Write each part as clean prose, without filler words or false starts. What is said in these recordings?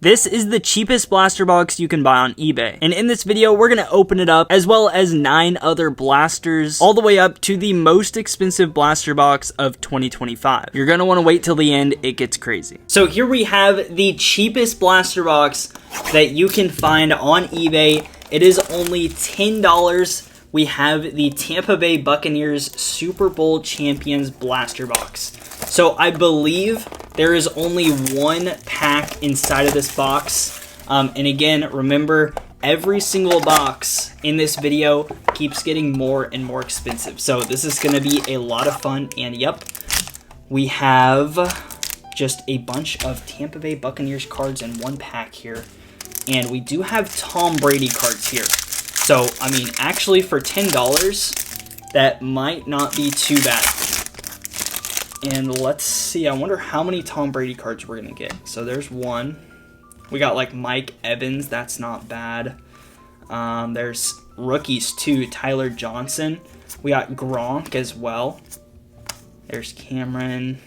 This is the cheapest blaster box you can buy on eBay, and in this video we're going to open it up as well as 9 other blasters all the way up to the most expensive blaster box of 2025. You're going to want to wait till the end, it gets crazy. So here we have the cheapest blaster box that you can find on eBay. It is only $10. We have the Tampa Bay Buccaneers Super Bowl Champions blaster box. So I believe there is only one pack inside of this box. And again, remember, every single box in this video keeps getting more and more expensive. So this is going to be a lot of fun. And yep, we have just a bunch of Tampa Bay Buccaneers cards in one pack here. And we do have Tom Brady cards here. So, I mean, actually for $10, that might not be too bad. And let's see, I wonder how many Tom Brady cards we're going to get. So there's one. We got like Mike Evans, that's not bad. There's rookies too, Tyler Johnson. We got Gronk as well. There's Cameron.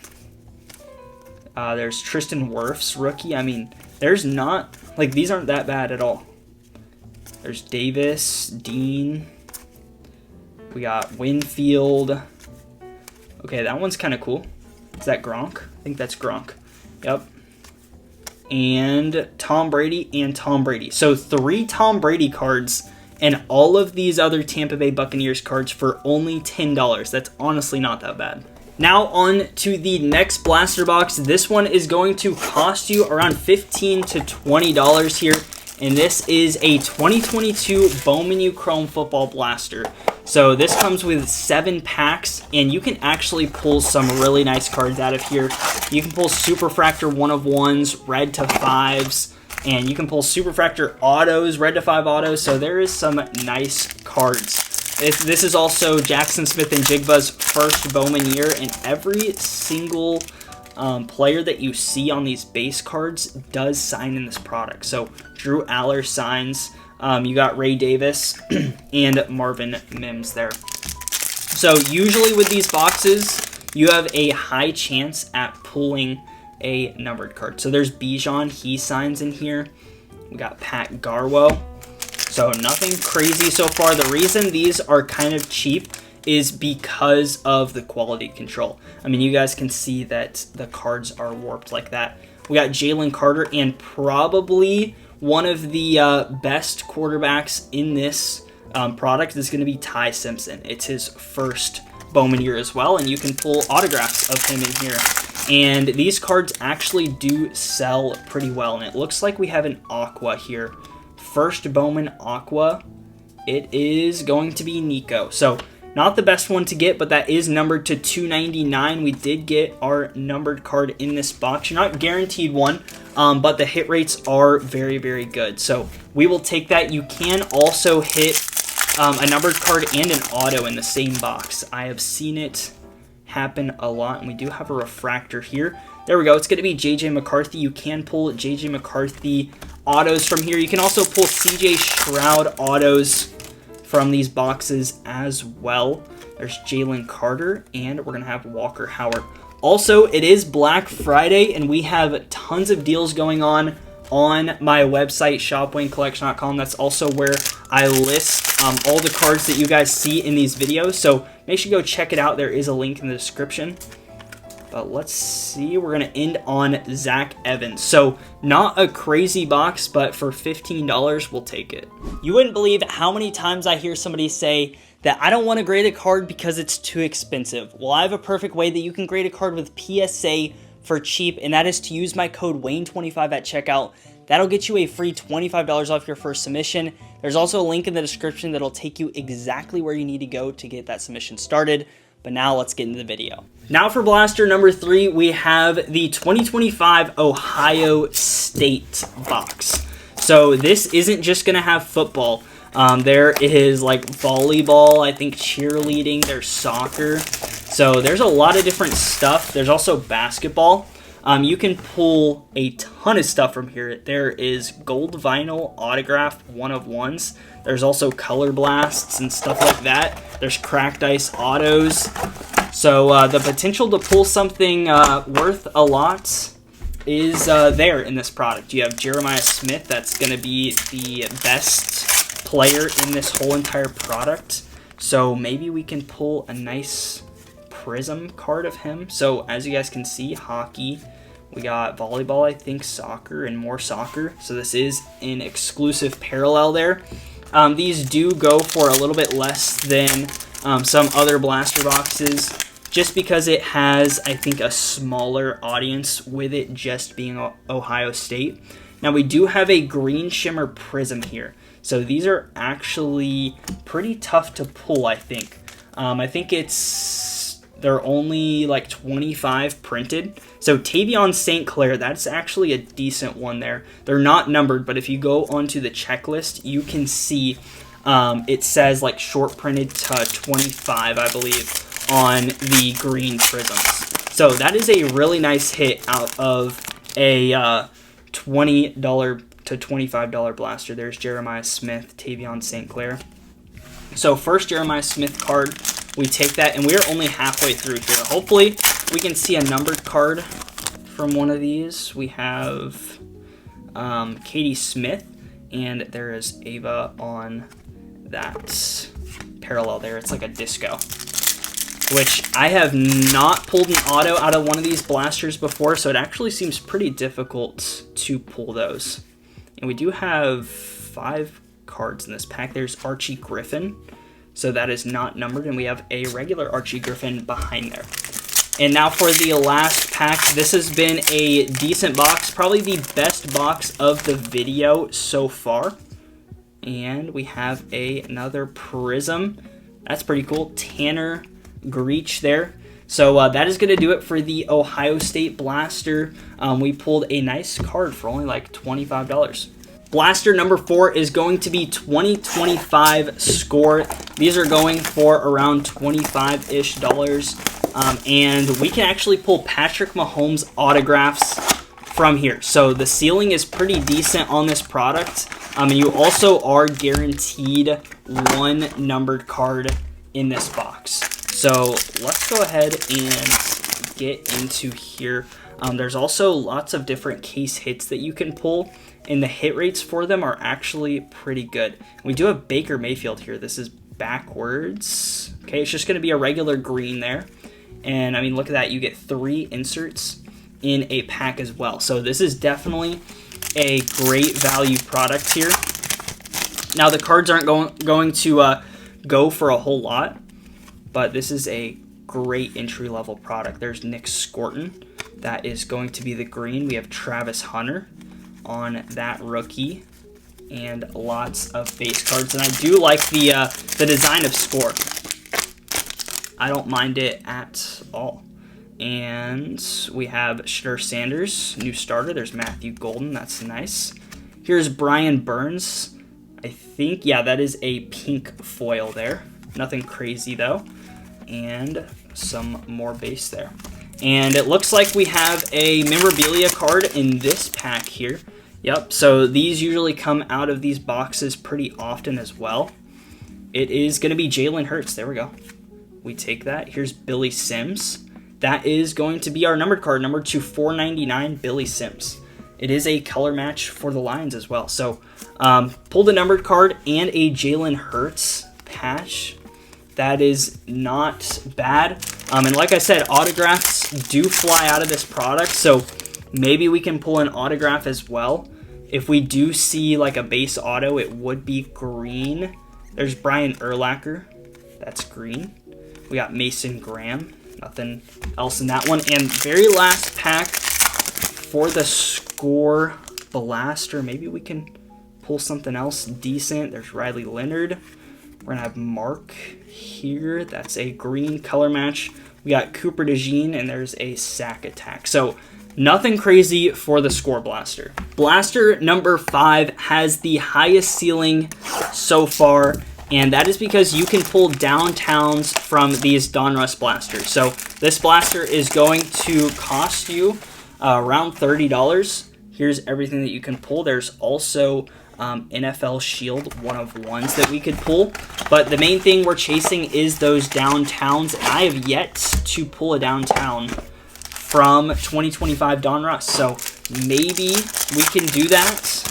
There's Tristan Wirfs, rookie. I mean, there's not, like, these aren't that bad at all. There's Davis, Dean. We got Winfield. Okay, that one's kind of cool. Is that Gronk? I think that's Gronk. Yep. And Tom Brady and Tom Brady. So 3 Tom Brady cards and all of these other Tampa Bay Buccaneers cards for only $10. That's honestly not that bad. Now on to the next blaster box. This one is going to cost you around $15 to $20 here. And this is a 2022 Bowman U Chrome Football Blaster. So this comes with 7 packs, and you can actually pull some really nice cards out of here. You can pull Superfractor 1/1s, red to 5s, and you can pull Superfractor autos, red to 5 autos. So there is some nice cards. This is also Jackson Smith and Jigba's first Bowman year, and every single player that you see on these base cards does sign in this product. So Drew Aller signs. You got Ray Davis and Marvin Mims there. So usually with these boxes, you have a high chance at pulling a numbered card. So there's Bijan, he signs in here. We got Pat Garwo. So nothing crazy so far. The reason these are kind of cheap is because of the quality control. I mean, you guys can see that the cards are warped like that. We got Jalen Carter, and probably one of the best quarterbacks in this product is going to be Ty Simpson. It's his first Bowman year as well, and you can pull autographs of him in here. And these cards actually do sell pretty well, and it looks like we have an Aqua here. First Bowman Aqua, it is going to be Nico. So not the best one to get, but that is numbered to 299. We did get our numbered card in this box. You're not guaranteed one, but the hit rates are very, very good. So we will take that. You can also hit a numbered card and an auto in the same box. I have seen it happen a lot, and we do have a refractor here. There we go. It's going to be J.J. McCarthy. You can pull J.J. McCarthy autos from here. You can also pull C.J. Stroud autos from these boxes as well. There's Jalen Carter, and we're going to have Walker Howard. Also, it is Black Friday, and we have tons of deals going on my website, shopwaynecollection.com. That's also where I list all the cards that you guys see in these videos, so make sure you go check it out. There is a link in the description. But let's see, we're going to end on Zach Evans. So not a crazy box, but for $15, we'll take it. You wouldn't believe how many times I hear somebody say that I don't want to grade a card because it's too expensive. Well, I have a perfect way that you can grade a card with PSA for cheap, and that is to use my code WAYNE25 at checkout. That'll get you a free $25 off your first submission. There's also a link in the description that'll take you exactly where you need to go to get that submission started. But now let's get into the video. Now for blaster number 3, we have the 2025 Ohio State box. So this isn't just going to have football. There is like volleyball, I think cheerleading, there's soccer. So there's a lot of different stuff. There's also basketball. You can pull a ton of stuff from here. There is gold vinyl autograph 1/1s. There's also color blasts and stuff like that. There's cracked ice autos. So the potential to pull something worth a lot is there in this product. You have Jeremiah Smith, that's going to be the best player in this whole entire product. So maybe we can pull a nice prism card of him. So as you guys can see, hockey, we got volleyball, I think, soccer, and more soccer. So this is an exclusive parallel there. These do go for a little bit less than some other blaster boxes, just because it has, I think, a smaller audience with it just being Ohio State. Now we do have a green shimmer prism here. So these are actually pretty tough to pull, I think. I think they're only like 25 printed. So Tavion St. Clair, that's actually a decent one there. They're not numbered, but if you go onto the checklist, you can see it says like short printed to 25, I believe, on the green prisms. So that is a really nice hit out of a $20 to $25 blaster. There's Jeremiah Smith, Tavion St. Clair. So first Jeremiah Smith card, we take that, and we're only halfway through here. Hopefully we can see a numbered card from one of these. We have Katie Smith, and there is Ava on that parallel there. It's like a disco, which I have not pulled an auto out of one of these blasters before, so it actually seems pretty difficult to pull those. And we do have 5 cards in this pack. There's Archie Griffin, so that is not numbered, and we have a regular Archie Griffin behind there. And now for the last pack, this has been a decent box, probably the best box of the video so far. And we have another prism. That's pretty cool. Tanner Greach there. So that is going to do it for the Ohio State Blaster. We pulled a nice card for only like $25. Blaster number 4 is going to be 2025 Score. These are going for around $25-ish. And we can actually pull Patrick Mahomes autographs from here. So the ceiling is pretty decent on this product. And you also are guaranteed 1 numbered card in this box. So let's go ahead and get into here. There's also lots of different case hits that you can pull, and the hit rates for them are actually pretty good. We do have Baker Mayfield here. This is backwards. Okay, it's just going to be a regular green there. And I mean, look at that. You get 3 inserts in a pack as well. So this is definitely a great value product here. Now the cards aren't going to go for a whole lot, but this is a great entry-level product. There's Nick Scorton. That is going to be the green. We have Travis Hunter on that rookie, and lots of base cards. And I do like the design of Score. I don't mind it at all. And we have Shedeur Sanders, new starter. There's Matthew Golden. That's nice. Here's Brian Burns. I think, yeah, that is a pink foil there. Nothing crazy, though. And some more base there. And it looks like we have a memorabilia card in this pack here. Yep, so these usually come out of these boxes pretty often as well. It is going to be Jalen Hurts. There we go. We take that. Here's Billy Sims. That is going to be our numbered card, number 2/499, Billy Sims. It is a color match for the Lions as well. So pulled a numbered card and a Jalen Hurts patch. That is not bad. And like I said, autographs do fly out of this product, so maybe we can pull an autograph as well. If we do see like a base auto, it would be green. There's Brian Urlacher. That's green. We got Mason Graham. Nothing else in that one. And very last pack for the Score Blaster. Maybe we can pull something else decent. There's Riley Leonard. We're going to have Mark here. That's a green color match. We got Cooper DeJean, and there's a Sack Attack. So nothing crazy for the Score Blaster. Blaster number 5 has the highest ceiling so far, and that is because you can pull downtowns from these Donruss blasters. So this blaster is going to cost you around $30. Here's everything that you can pull. There's also NFL Shield 1-of-1s that we could pull. But the main thing we're chasing is those downtowns. I have yet to pull a downtown from 2025 Donruss. So maybe we can do that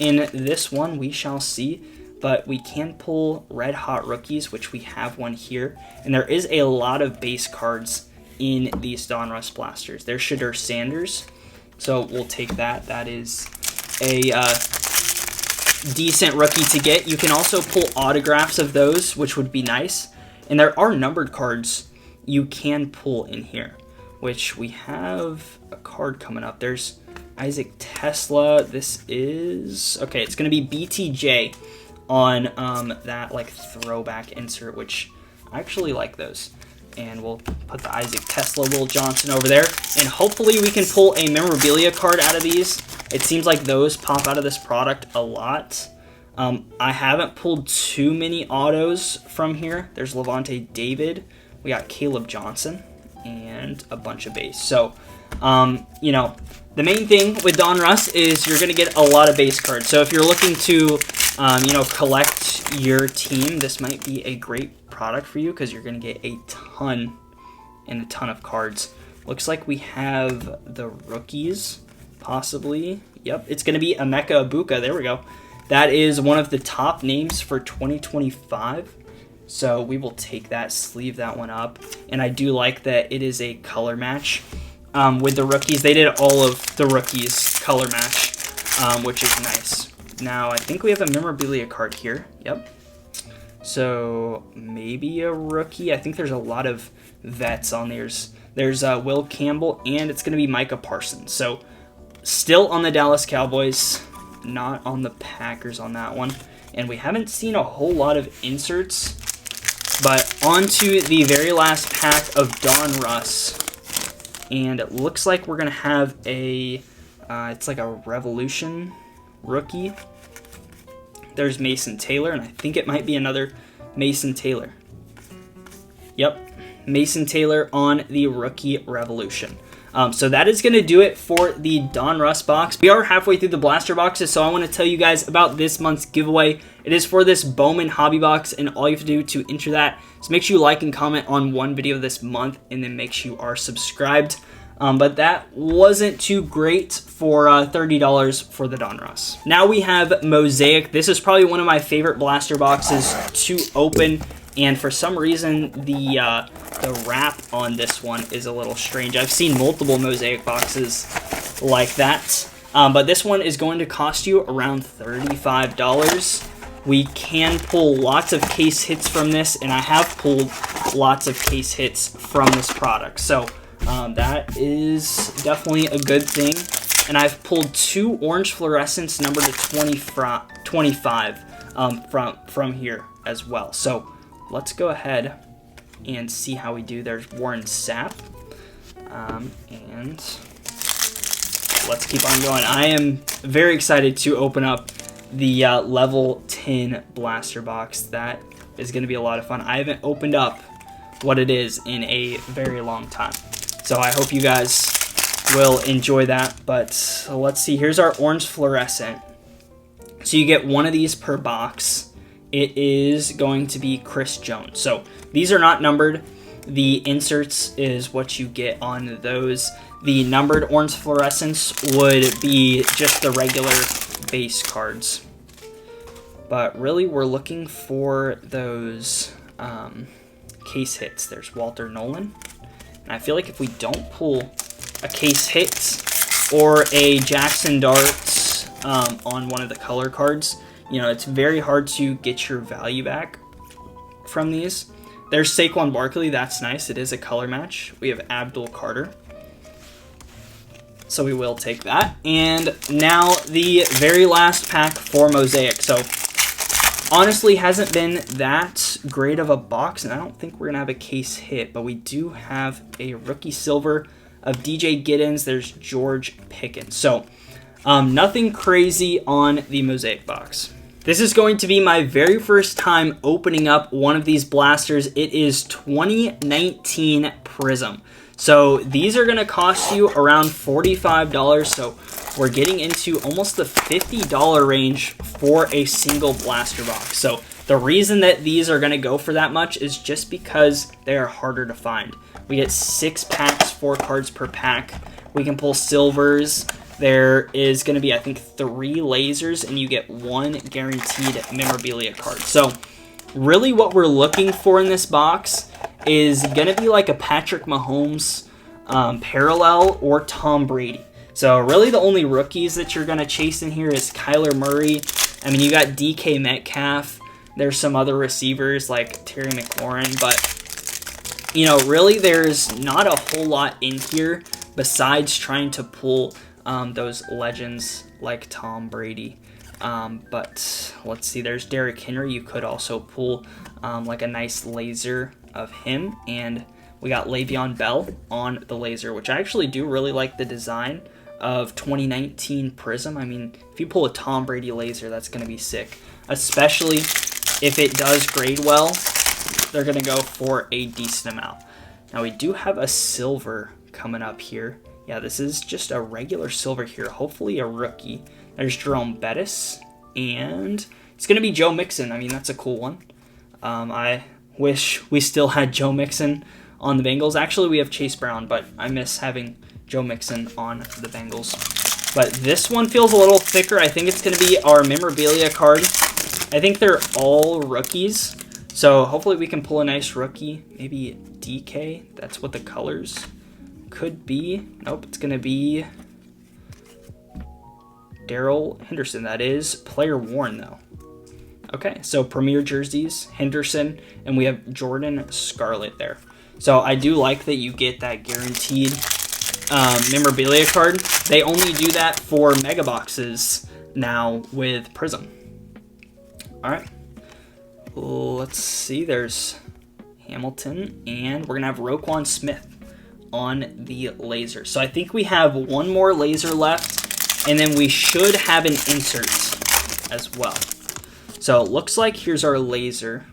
in this one. We shall see. But we can pull Red Hot Rookies, which we have one here. And there is a lot of base cards in these Donruss blasters. There's Shedeur Sanders, so we'll take that. That is a decent rookie to get. You can also pull autographs of those, which would be nice. And there are numbered cards you can pull in here, which we have a card coming up. There's Isaac Tesla. This is, okay, it's going to be BTJ on that like throwback insert, which I actually like those. And we'll put the Isaac Tesla, Will Johnson over there. And hopefully we can pull a memorabilia card out of these. It seems like those pop out of this product a lot. I haven't pulled too many autos from here. There's Levante David. We got Caleb Johnson and a bunch of base. So, you know, the main thing with Donruss is you're going to get a lot of base cards. So if you're looking to, you know, collect your team, this might be a great product for you because you're going to get a ton of cards. Looks like we have the rookies, possibly. Yep, it's going to be Emeka Ibuka. There we go. That is one of the top names for 2025. So we will take that, sleeve that one up. And I do like that it is a color match with the rookies. They did all of the rookies color match, which is nice. Now, I think we have a memorabilia card here. Yep. So maybe a rookie. I think there's a lot of vets on there. There's Will Campbell, and it's going to be Micah Parsons. So still on the Dallas Cowboys, not on the Packers on that one. And we haven't seen a whole lot of inserts. But on to the very last pack of Donruss. And it looks like we're going to have a, it's like a Revolution rookie. There's Mason Taylor, and I think it might be another Mason Taylor. Yep, Mason Taylor on the Rookie Revolution. So that is going to do it for the Donruss box. We are halfway through the blaster boxes, so I want to tell you guys about this month's giveaway. It is for this Bowman Hobby Box, and all you have to do to enter that is make sure you like and comment on one video this month, and then make sure you are subscribed. But that wasn't too great for $30 for the Donruss. Now we have Mosaic. This is probably one of my favorite blaster boxes to open, and for some reason the wrap on this one is a little strange. I've seen multiple Mosaic boxes like that, but this one is going to cost you around $35. We can pull lots of case hits from this, and I have pulled lots of case hits from this product. So that is definitely a good thing. And I've pulled 2 orange fluorescents numbered to 25 from here as well. So let's go ahead and see how we do. There's Warren Sapp. And let's keep on going. I am very excited to open up the level 10 blaster box. That is going to be a lot of fun. I haven't opened up what it is in a very long time. So I hope you guys will enjoy that. But let's see. Here's our orange fluorescent. So you get one of these per box. It is going to be Chris Jones. So these are not numbered. The inserts is what you get on those. The numbered orange fluorescents would be just the regular base cards. But really, we're looking for those case hits. There's Walter Nolan. And I feel like if we don't pull a case hit or a Jackson Dart on one of the color cards, you know, it's very hard to get your value back from these. There's Saquon Barkley. That's nice. It is a color match. We have Abdul Carter. So we will take that. And now the very last pack for Mosaic. So honestly, hasn't been that great of a box, and I don't think we're going to have a case hit, but we do have a rookie silver of DJ Giddens. There's George Pickens. So nothing crazy on the Mosaic box. This is going to be my very first time opening up one of these blasters. It is 2019 Prism. So these are going to cost you around $45. So we're getting into almost the $50 range for a single blaster box. So the reason that these are going to go for that much is just because they are harder to find. We get 6 packs, 4 cards per pack. We can pull silvers. There is going to be, I think, 3 lasers, and you get 1 guaranteed memorabilia card. So really what we're looking for in this box is going to be like a Patrick Mahomes parallel or Tom Brady. So really the only rookies that you're going to chase in here is Kyler Murray. I mean, you got DK Metcalf. There's some other receivers like Terry McLaurin, but, you know, really there's not a whole lot in here besides trying to pull those legends like Tom Brady. But let's see, there's Derrick Henry. You could also pull like a nice laser of him, and we got Le'Veon Bell on the laser, which I actually do really like the design of 2019 Prism. I mean, if you pull a Tom Brady laser, that's going to be sick, especially if it does grade well. They're going to go for a decent amount. Now we do have a silver coming up here. Yeah, this is just a regular silver here, hopefully a rookie. There's Jerome Bettis, and it's going to be Joe Mixon. I mean, that's a cool one. I wish we still had Joe Mixon on the Bengals. Actually, we have Chase Brown, but I miss having Joe Mixon on the Bengals. But this one feels a little thicker. I think it's going to be our memorabilia card. I think they're all rookies, so hopefully we can pull a nice rookie. Maybe DK, that's what the colors could be. Nope, it's going to be Darrell Henderson. That is player worn, though. Okay, so premier jerseys, Henderson, and we have Jordan Scarlett there. So I do like that you get that guaranteed memorabilia card. They only do that for mega boxes now with Prism. All right, let's see. There's Hamilton, and we're gonna have Roquan Smith on the laser. So I think we have one more laser left, and then we should have an insert as well. So it looks like here's our laser.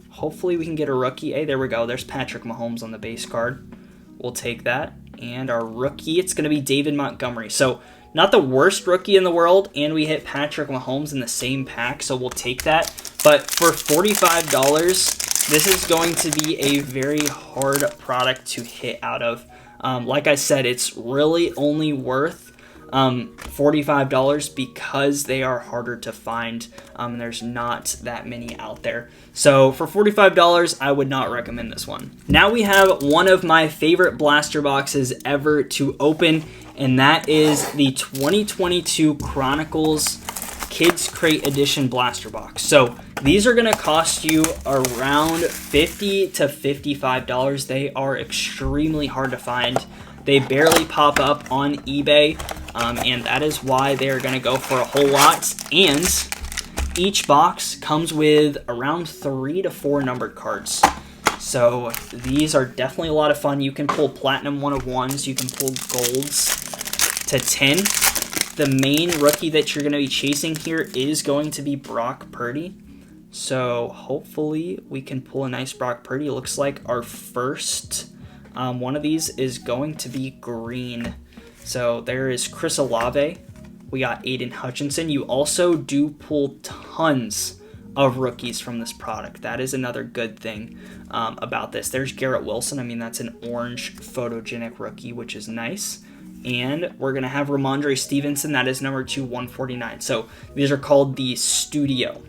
Hopefully we can get a rookie. Hey, there we go. There's Patrick Mahomes on the base card. We'll take that. And our rookie, it's going to be David Montgomery. So not the worst rookie in the world, and we hit Patrick Mahomes in the same pack, so we'll take that. But for $45, this is going to be a very hard product to hit out of. Like I said, it's really only worth $45 because they are harder to find. There's not that many out there. So for $45, I would not recommend this one. Now we have one of my favorite blaster boxes ever to open, and that is the 2022 Chronicles Kids Crate Edition blaster box. So these are going to cost you around $50 to $55. They are extremely hard to find. They barely pop up on eBay, and that is why they are going to go for a whole lot. And each box comes with around 3 to 4 numbered cards. So these are definitely a lot of fun. You can pull Platinum 101s. You can pull Golds to 10. The main rookie that you're going to be chasing here is going to be Brock Purdy. So hopefully we can pull a nice Brock Purdy. It looks like our first one of these is going to be green. So there is Chris Olave. We got Aiden Hutchinson. You also do pull tons of rookies from this product. That is another good thing about this. There's Garrett Wilson. I mean, that's an orange photogenic rookie, which is nice. And we're going to have Ramondre Stevenson. That is number 2, 149. So these are called the studio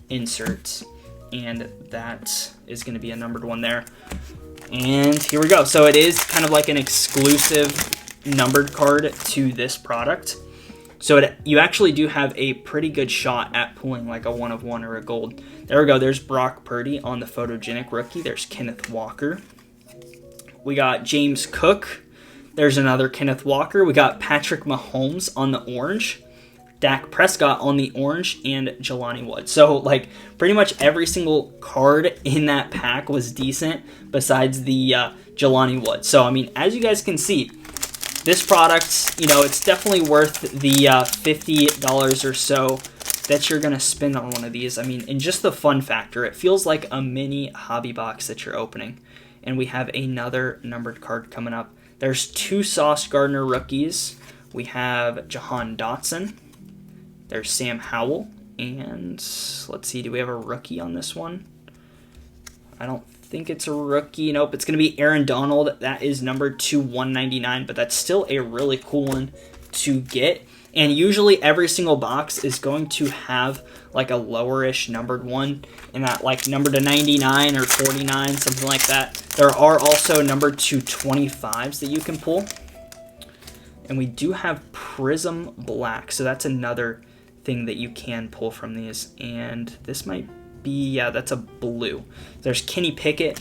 inserts. And that is going to be a numbered one there. And here we go. So it is kind of like an exclusive numbered card to this product. So you actually do have a pretty good shot at pulling like a 1 of 1 or a gold. There we go. There's Brock Purdy on the photogenic rookie. There's Kenneth Walker. We got James Cook. There's another Kenneth Walker. We got Patrick Mahomes on the orange. Dak Prescott on the orange, and Jelani Woods. So, like, pretty much every single card in that pack was decent besides the Jelani Woods. So, I mean, as you guys can see, this product, you know, it's definitely worth the $50 or so that you're going to spend on one of these. I mean, and just the fun factor, it feels like a mini hobby box that you're opening. And we have another numbered card coming up. There's 2 Sauce Gardner rookies. We have Jahan Dotson. There's Sam Howell. And let's see, do we have a rookie on this one? I don't think it's a rookie. Nope, it's going to be Aaron Donald. That is number 2/199, but that's still a really cool one to get. And usually every single box is going to have like a lowerish numbered one, and that like number to 99 or 49, something like that. There are also number 225s that you can pull. And we do have Prism Black, so that's another thing that you can pull from these. And this might be, yeah, that's a blue. There's Kenny Pickett.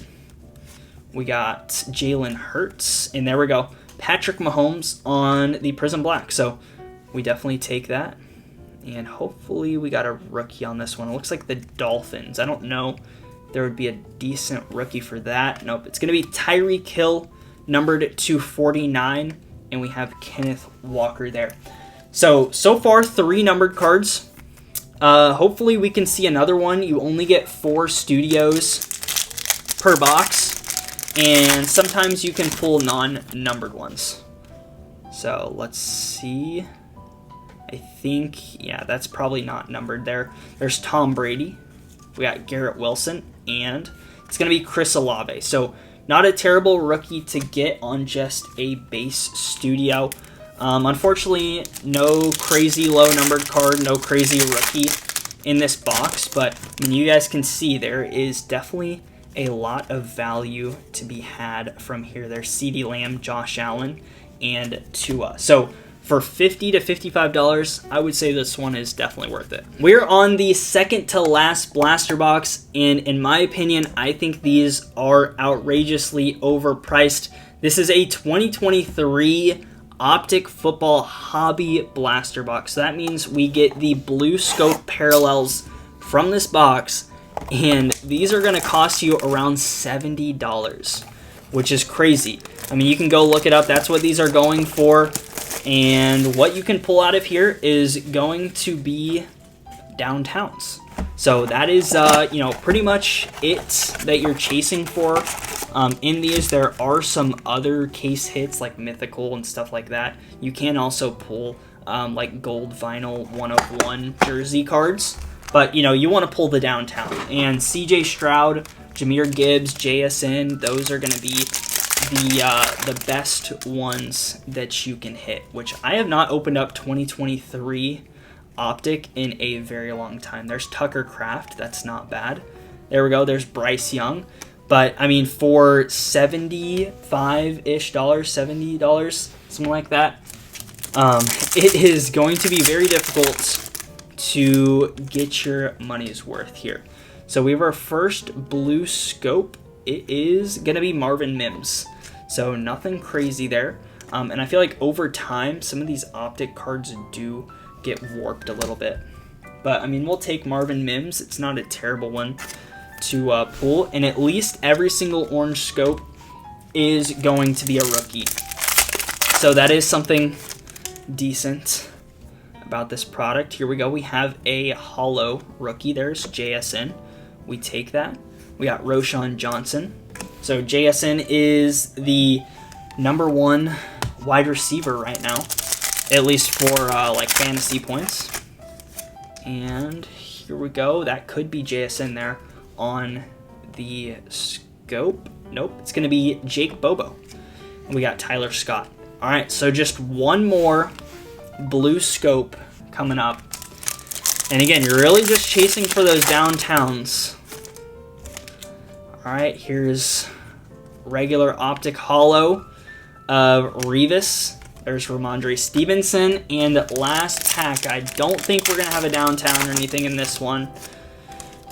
We got Jalen Hurts, and there we go. Patrick Mahomes on the Prism Black. So we definitely take that. And hopefully we got a rookie on this one. It looks like the Dolphins. I don't know if there would be a decent rookie for that. Nope, it's going to be Tyreek Hill, numbered to 49. And we have Kenneth Walker there. So far, 3 numbered cards. Hopefully we can see another one. You only get 4 studios per box. And sometimes you can pull non-numbered ones. So let's see. I think, yeah, that's probably not numbered there. There's Tom Brady. We got Garrett Wilson. And it's going to be Chris Olave. So not a terrible rookie to get on just a base studio. Unfortunately, no crazy low numbered card, no crazy rookie in this box. But I mean, you guys can see there is definitely a lot of value to be had from here. There's CeeDee Lamb, Josh Allen, and Tua. So for $50 to $55, I would say this one is definitely worth it. We're on the second to last blaster box, and in my opinion, I think these are outrageously overpriced. This is a 2023 Optic Football Hobby blaster box. So that means we get the blue scope parallels from this box, and these are going to cost you around $70, which is crazy. I mean, you can go look it up. That's what these are going for. And what you can pull out of here is going to be downtowns. So that is, pretty much it that you're chasing for. In these, there are some other case hits like mythical and stuff like that. You can also pull like gold vinyl 1/1 jersey cards. But, you want to pull the downtown. And CJ Stroud, Jahmyr Gibbs, JSN, those are going to be the best ones that you can hit, which I have not opened up 2023 Optic in a very long time. There's Tucker Kraft. That's not bad. There we go. There's Bryce Young. But, I mean, for $75-ish, $70, something like that, it is going to be very difficult to get your money's worth here. So we have our first blue scope. It is going to be Marvin Mims. So nothing crazy there. And I feel like over time, some of these Optic cards do get warped a little bit. But, I mean, we'll take Marvin Mims. It's not a terrible one to pull. And at least every single orange scope is going to be a rookie. So that is something decent about this product. Here we go. We have a hollow rookie. There's JSN. We take that. We got Roshan Johnson. So JSN is the #1 wide receiver right now, at least for like fantasy points. And here we go. That could be JSN there on the scope. Nope, it's going to be Jake Bobo. And we got Tyler Scott. All right, so just one more blue scope coming up. And again, you're really just chasing for those downtowns. All right, here's regular Optic Hollow of Revis. There's Ramondre Stevenson. And last pack, I don't think we're going to have a downtown or anything in this one.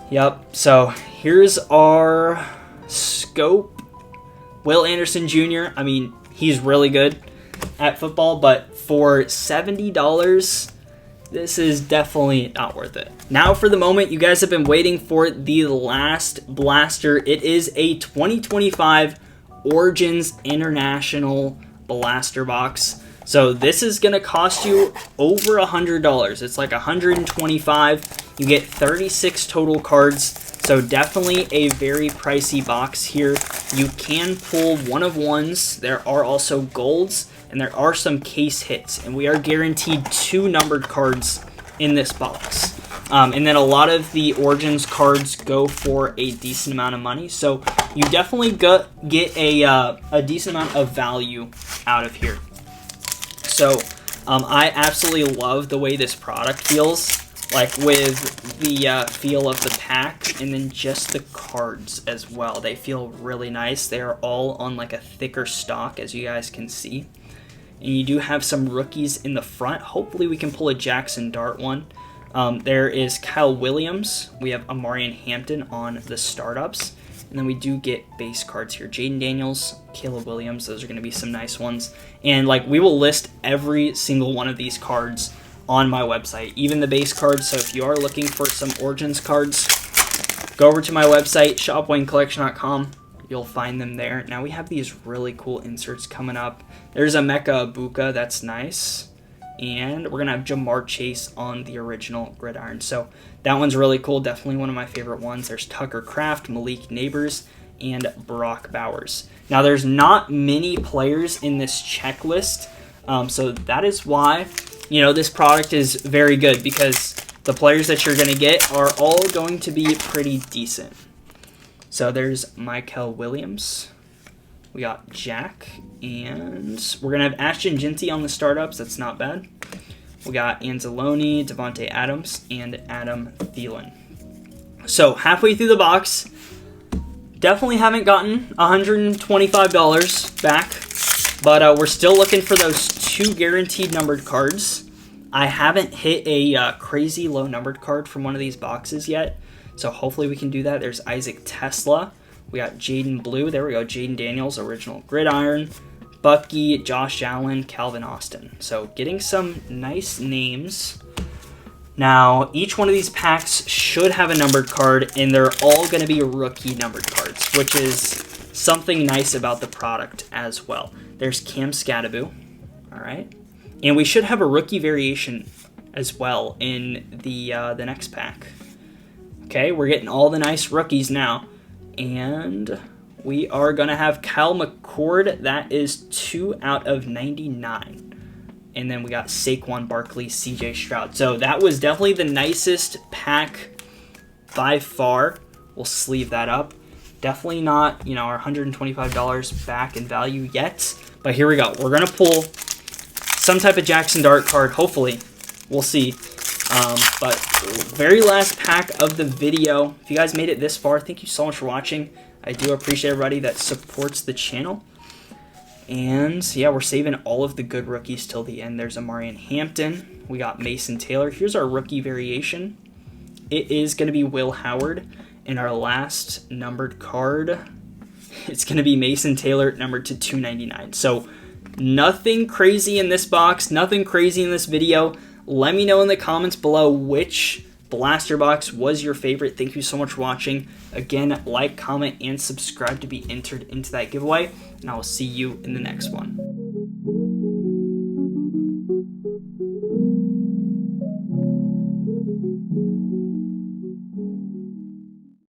Yep, so here's our scope. Will Anderson Jr., I mean, he's really good at football, but for $70, this is definitely not worth it. Now for the moment, you guys have been waiting for the last blaster. It is a 2025 Origins International blaster box. So this is going to cost you over $100. It's like $125. You get 36 total cards, so definitely a very pricey box here. You can pull one of ones. There are also golds, and there are some case hits, and we are guaranteed 2 numbered cards in this box. And then a lot of the Origins cards go for a decent amount of money, so you definitely get a decent amount of value out of here. So I absolutely love the way this product feels, like with the feel of the pack and then just the cards as well. They feel really nice. They are all on like a thicker stock, as you guys can see. And you do have some rookies in the front. Hopefully we can pull a Jackson Dart one. There is Kyle Williams. We have Amarian Hampton on the startups. And then we do get base cards here. Jaden Daniels, Caleb Williams. Those are going to be some nice ones. And like we will list every single one of these cards on my website, even the base cards. So if you are looking for some Origins cards, go over to my website, shopwaynecollection.com. You'll find them there. Now we have these really cool inserts coming up. There's a Mecha Ibuka, that's nice. And we're going to have Jamar Chase on the original Gridiron. So that one's really cool. Definitely one of my favorite ones. There's Tucker Kraft, Malik Neighbors, and Brock Bowers. Now there's not many players in this checklist. So that is why, you know, this product is very good, because the players that you're going to get are all going to be pretty decent. So there's Michael Williams. We got Jack, and we're going to have Ashton Jinty on the startups. That's not bad. We got Anzalone, Devontae Adams, and Adam Thielen. So halfway through the box, definitely haven't gotten $125 back, but we're still looking for those 2 guaranteed numbered cards. I haven't hit a crazy low numbered card from one of these boxes yet, so hopefully we can do that. There's Isaac Tesla. We got Jaden Blue. There we go. Jaden Daniels, original Gridiron. Bucky, Josh Allen, Calvin Austin. So getting some nice names. Now, each one of these packs should have a numbered card, and they're all going to be rookie numbered cards, which is something nice about the product as well. There's Cam Scadaboo. All right. And we should have a rookie variation as well in the next pack. Okay, we're getting all the nice rookies now. And we are going to have Kyle McCord. That is 2 out of 99. And then we got Saquon Barkley, CJ Stroud. So that was definitely the nicest pack by far. We'll sleeve that up. Definitely not, you know, our $125 back in value yet. But here we go. We're going to pull some type of Jackson Dart card, hopefully. We'll see. But very last pack of the video. If you guys made it this far, thank you so much for watching. I do appreciate everybody that supports the channel. And yeah, we're saving all of the good rookies till the end. There's Amarian Hampton. We got Mason Taylor. Here's our rookie variation. It is going to be Will Howard. And our last numbered card, it's going to be Mason Taylor, numbered to 299. So nothing crazy in this box, nothing crazy in this video. Let me know in the comments below which blaster box was your favorite. Thank you so much for watching. Again, like, comment, and subscribe to be entered into that giveaway. And I will see you in the next one.